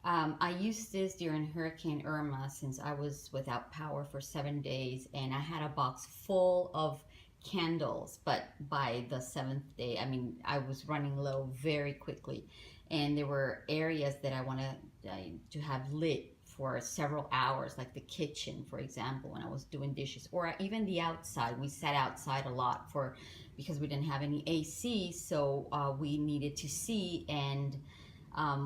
I used this during Hurricane Irma since I was without power for 7 days, and I had a box full of candles. But by the seventh day, I mean, I was running low very quickly, and there were areas that I wanted to have lit for several hours, like the kitchen, for example, when I was doing dishes, or even the outside. We sat outside a lot because we didn't have any AC, so we needed to see, and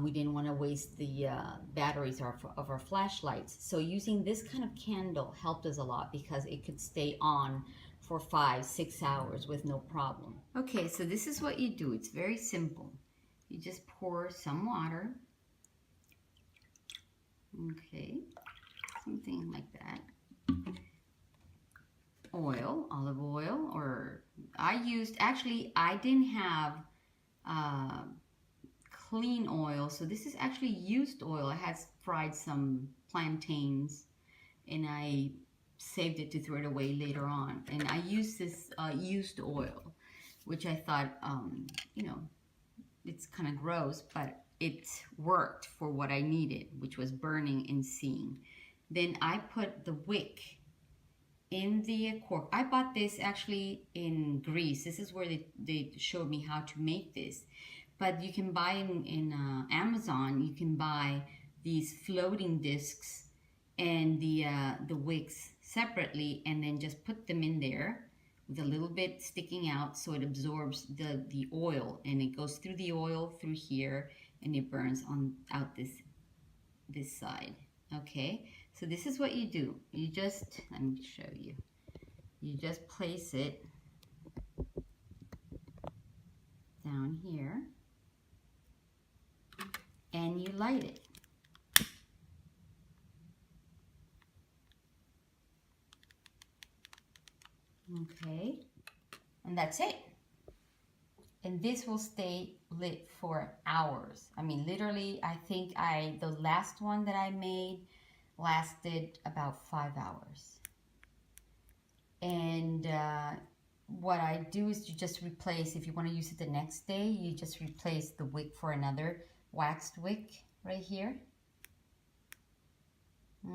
we didn't want to waste the batteries of our flashlights. So using this kind of candle helped us a lot because it could stay on for 5-6 hours with no problem. Okay, so this is what you do. It's very simple. You just pour some water. Okay, something like that. Oil, olive oil, or I didn't have clean oil, so this is actually used oil. I had fried some plantains and I saved it to throw it away later on, and I used this used oil, which I thought you know, it's kind of gross, but it worked for what I needed, which was burning and seeing. Then I put the wick in the cork. I bought this actually in Greece. This is where they showed me how to make this. But you can buy in Amazon, you can buy these floating discs and the wicks separately, and then just put them in there with a little bit sticking out so it absorbs the oil, and it goes through the oil through here, and it burns out this side. Okay, so this is what you do. You just, let me show you. You just place it down here and you light it. Okay, and that's it. And this will stay lit for hours. I mean, literally, I think the last one that I made lasted about 5 hours. And what I do is you just replace, if you want to use it the next day, you just replace the wick for another waxed wick right here.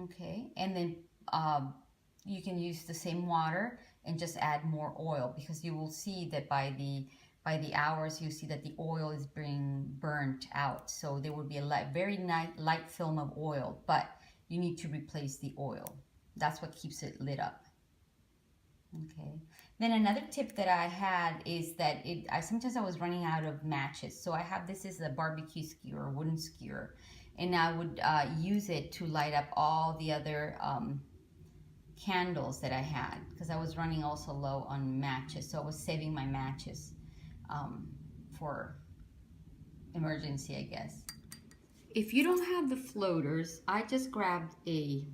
Okay, and then you can use the same water and just add more oil, because you will see that by the hours you see that the oil is being burnt out. So there will be a very light film of oil, but you need to replace the oil. That's what keeps it lit up. Okay. Then another tip that I had is that sometimes I was running out of matches. So I have, this is a barbecue skewer, a wooden skewer, and I would use it to light up all the other candles that I had, because I was running also low on matches. So I was saving my matches for emergency, I guess. If you don't have the floaters, I just grabbed a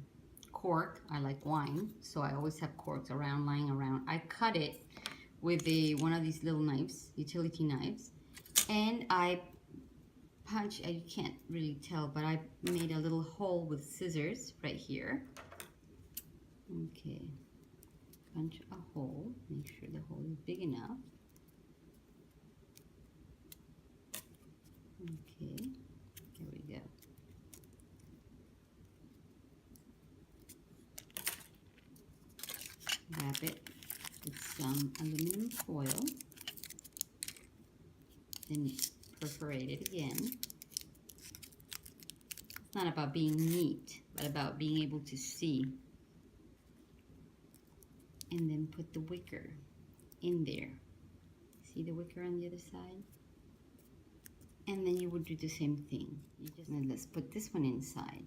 cork. I like wine, so I always have corks lying around. I cut it with one of these little knives, utility knives, and I punch. You can't really tell, but I made a little hole with scissors right here. Okay, punch a hole. Make sure the hole is big enough. Okay, there we go. Wrap it with some aluminum foil, then perforate it again. It's not about being neat, but about being able to see. And then put the wicker in there. See the wicker on the other side? And then you would do the same thing. Let's put this one inside.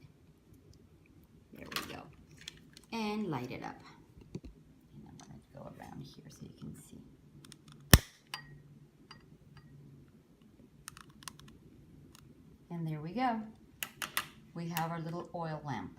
There we go. And light it up. And I'm going to go around here so you can see. And there we go. We have our little oil lamp.